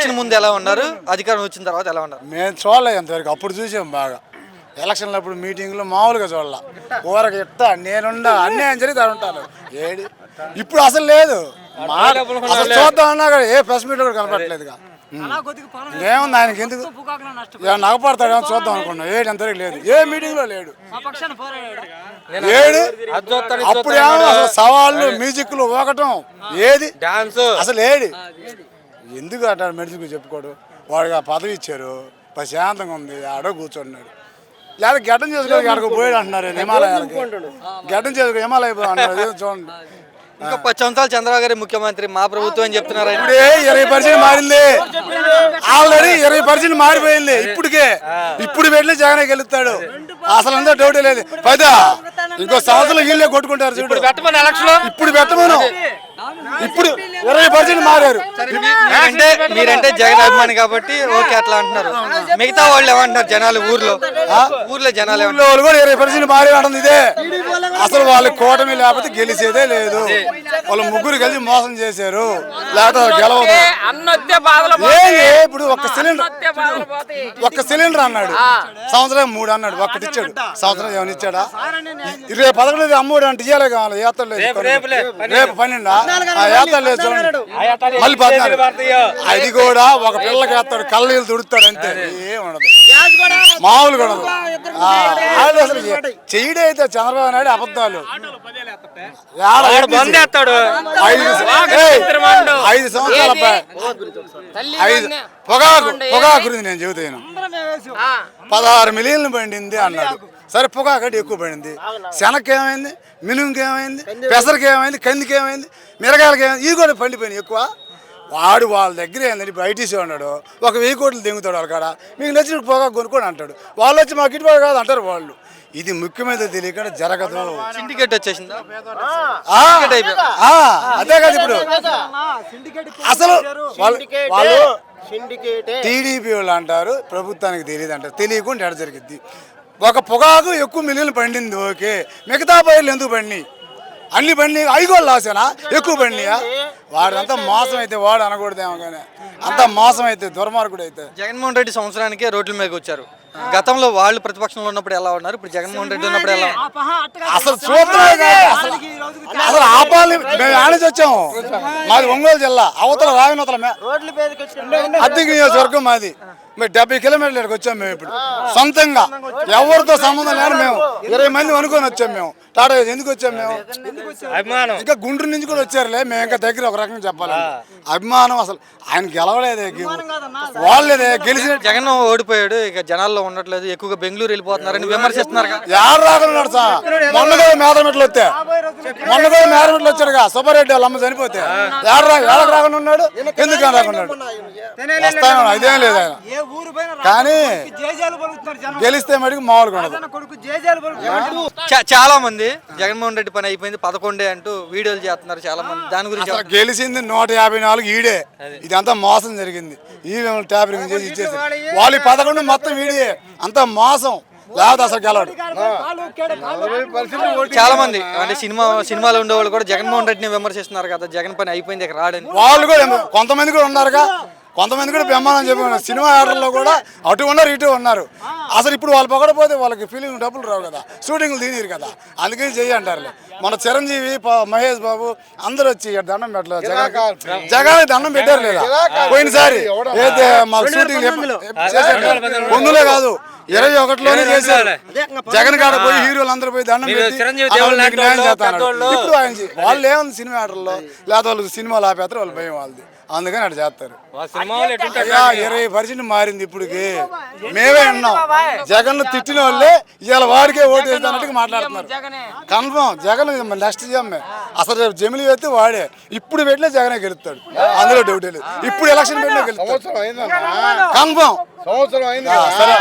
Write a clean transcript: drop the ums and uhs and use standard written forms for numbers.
Election ముందు ఎలా ఉన్నారు, అధికారం వచ్చిన తర్వాత ఎలా ఉన్నారు? మేము చూడలేదు ఎంతవరకు, అప్పుడు చూసాం బాగా. ఎలక్షన్లు అప్పుడు మీటింగ్లో మామూలుగా చూడాల, ఊరకు ఇట్ట నేనుండా అన్యాయం జరిగి ఉంటాను ఏడు. ఇప్పుడు అసలు లేదు, అసలు చూద్దాం అన్నా కూడా ఏ ప్రెస్ మీట్లో కూడా కనపడలేదుగా. ఏముంది ఆయనకి, ఎందుకు నగపడతాడు ఏమో చూద్దాం అనుకున్నాం. ఏడు ఎంతవరకు లేదు, ఏ మీటింగ్లో లేడు. ఏడు అప్పుడు ఏమో అసలు సవాళ్ళు, మ్యూజిక్లు ఒకటం ఏది అసలు ఏడు. ఎందుకు అంటాడు మెడిసిన్ చెప్పుకోడు, వాడికి ఆ పదవి ఇచ్చారు, ప్రశాంతంగా ఉంది, ఆడో కూర్చున్నాడు. లేదా గడ్డం చేసుకోవాలి, అక్కడికి పోయాడు అంటున్నారు హిమాలయాలకి, గడ్డం చేసుకో హిమాలయ అంటారు. చూడండి, ఇంకా 10 సంవత్సరాలు చంద్రబాబు గారి ముఖ్యమంత్రి, మా ప్రభుత్వం అని చెప్తున్నారు. ఇప్పుడే 20% మారింది, ఆల్రెడీ 20% మారిపోయింది. ఇప్పుడు వెళ్ళి జగనే గెలుస్తాడు, అసలు అంతా డౌటే లేదు. పదా ఇంకో సంవత్సరం వీళ్ళే కొట్టుకుంటారు చూడు. ఇప్పుడు పెట్టమను, ఇప్పుడు 20% మారారు. మీరంటే జగన్ అభిమాని కాబట్టి ఓకే అట్లా అంటున్నారు. మిగతా వాళ్ళు ఏమంటారు జనాలు, ఊర్లో జనాలు వాళ్ళు కూడా 20% మారే అంటుంది. ఇదే అసలు వాళ్ళు కూటమి లేకపోతే గెలిచేదే లేదు. వాళ్ళు ముగ్గురు కలిసి మోసం చేశారు, లేకపోతే గెలవదు. ఇప్పుడు ఒక్క సిలిండర్ అన్నాడు, సంవత్సరం 3 అన్నాడు, ఒక్కటి ఇచ్చాడు. సంవత్సరం ఏమైనా ఇచ్చాడా? 11 అమ్మోడు అంటే ఇయ్యాలే కావాలి, ఏతలేదు. రేపు 12 ఏతలేదు చూడండి, మళ్ళీ 14. అది కూడా ఒక పిల్లకి వేస్తాడు, కళ్ళీళ్ళు తుడుతాడు, అంతే, ఏముండదు, మామూలుగా ఉండదు. అసలు చెయ్యడే అయితే చంద్రబాబు నాయుడు అబద్ధాలు. 5 సంవత్సరాల పొగాకు గురించి నేను చెబుతాను. 16 మిలియన్లు పండింది అన్నాడు. సరే పొగాకు ఎక్కువ పడింది, శనక్కి ఏమైంది, మినుముకి ఏమైంది, పెసరకి ఏమైంది, కందికి ఏమైంది, మిరగాయలకి ఏమైంది, ఇవి కూడా పండిపోయినాయి ఎక్కువ. వాడు వాళ్ళ దగ్గర ఏంటంటే ఇప్పుడు ఐటీసీ ఉన్నాడు, ఒక 1000 కోట్లు దింగుతాడు వాళ్ళ కాడ, మీకు నచ్చిన పొగాకు కొనుక్కొని అంటాడు. వాళ్ళు వచ్చి మాకు గిట్టుబాటు కాదు అంటారు వాళ్ళు. ఇది ముఖ్యమైన తెలియకుండా జరగదు. సిండికేట్ వచ్చేసింది, అదే కదా ఇప్పుడు. అసలు వాళ్ళు టీడీపీ వాళ్ళు అంటారు ప్రభుత్వానికి తెలియదు అంటారు, తెలియకుండా ఎడ జరిగిద్ది. ఒక పొగాకు ఎక్కువ మిలియన్లు పండింది ఓకే, మిగతా పైర్లు ఎందుకు పండినాయి? అన్ని పండి 5 గోళ్ళు లాసేనా, ఎక్కువ పండినాయా? వాడంతా మోసం అయితే వాడు అనకూడదేమో, కానీ అంత మోసం అయితే దుర్మార్గుడు అయితే. జగన్మోహన్ రెడ్డి సంవత్సరానికే రోడ్ల మీదకి వచ్చారు. గతంలో వాళ్ళు ప్రతిపక్షంలో ఉన్నప్పుడు ఎలా ఉన్నారు, ఇప్పుడు జగన్మోహన్ రెడ్డి ఉన్నప్పుడు ఎలా? అసలు చూద్దాం, అసలు ఆపాలి. మేము ఆనేసి వచ్చాము, మాది ఒంగోలు జిల్లా, అవతల రావినవతల అద్దెకి నియోజకవర్గం మాది. మేము 70 కిలోమీటర్లకు వచ్చాం. మేము ఇప్పుడు సొంతంగా ఎవరితో సంబంధం లేని మేము 20 మంది అనుకొని వచ్చాం. మేము టాటా ఎందుకు వచ్చాం? మేము ఇంకా గుంటూరు నుంచి కూడా వచ్చారులే, మేము ఇంకా దగ్గర ఒక రకంగా చెప్పాలి. అభిమానం అసలు ఆయన గెలవలేదే, వాళ్ళేదే గెలిచిన. జగన్ ఓడిపోయాడు, ఇక జనాల్లో ఉండట్లేదు, ఎక్కువగా బెంగళూరు వెళ్ళిపోతున్నారని విమర్శిస్తున్నారు. ఎవరు రాకున్నాడు సార్, మొన్న కూడా మేదమెట్లు వచ్చాడుగా, సుబ్బారెడ్డి వాళ్ళ అమ్మ చనిపోతే ఎవరికి రాకుండా ఉన్నాడు, ఎందుకు రాకున్నాడు? వస్తాను, ఇదేం లేదు ఆయన. కానీ గెలిస్తే మటుకు మామూలుగా ఉండదు. చాలా మంది జగన్మోహన్ రెడ్డి పని అయిపోయింది 11 అంటూ వీడియోలు చేస్తున్నారు చాలా మంది. దాని గురించి గెలిచింది 154 ఈడే, ఇదంతా మోసం జరిగింది. ఈవీఎంలు ట్యాపరింగ్ చేసి ఇచ్చేసి వాళ్ళు 11 మొత్తం వీడియే, అంతా మోసం. లేకపోతే అసలు గెలవడు. చాలా మంది అంటే సినిమాలో ఉండేవాళ్ళు కూడా జగన్మోహన్ రెడ్డిని విమర్శిస్తున్నారు కదా, జగన్ పని అయిపోయింది ఇక రాడని. వాళ్ళు కూడా కొంతమంది కూడా ఉన్నారుగా, కొంతమంది కూడా బ్రహ్మాండం చెప్పారు. సినిమా యాక్టర్లో కూడా అటు ఉన్నారు ఇటు ఉన్నారు. అసలు ఇప్పుడు వాళ్ళు పొగడపోతే వాళ్ళకి ఫిలిం డబ్బులు రావు కదా, షూటింగ్లు తీనిరు కదా, అందుకని చెయ్యి అంటారులే. మన చిరంజీవి, మహేష్ బాబు అందరూ వచ్చి దండం పెట్టలేదు, జగన్ దండం పెట్టారు లేదా పోయినసారి? అయితే మాకు షూటింగ్ చేశారు, పొందులే కాదు 21లోనే చేశారు. జగన్ కాడ పోయి హీరోలు అందరూ పోయి దండం పెట్టి న్యాయం చేస్తాను. ఇప్పుడు ఆయన వాళ్ళు ఏముంది సినిమా యాక్టర్లో, లేదా వాళ్ళు సినిమాలు ఆపేస్తారు, వాళ్ళు భయం వాళ్ళది, అందుకని అటు చేస్తారు. 20% మారింది ఇప్పటికి. మేమే ఉన్నాం, జగన్ తిట్టిన వాళ్ళే ఇవాళ వాడికే ఓటు వేస్తున్నట్టుగా మాట్లాడుతున్నారు. కన్ఫర్మ్ జగన్ నెక్స్ట్ జమ్మే, అసలు రేపు జమిలి వేస్తే వాడే. ఇప్పుడు పెట్టినా జగనే గెలుస్తాడు, అందులో డౌటే లేదు. ఇప్పుడు ఎలక్షన్ పెట్టినా గెలుస్తాడు కన్ఫర్మ్. సరే.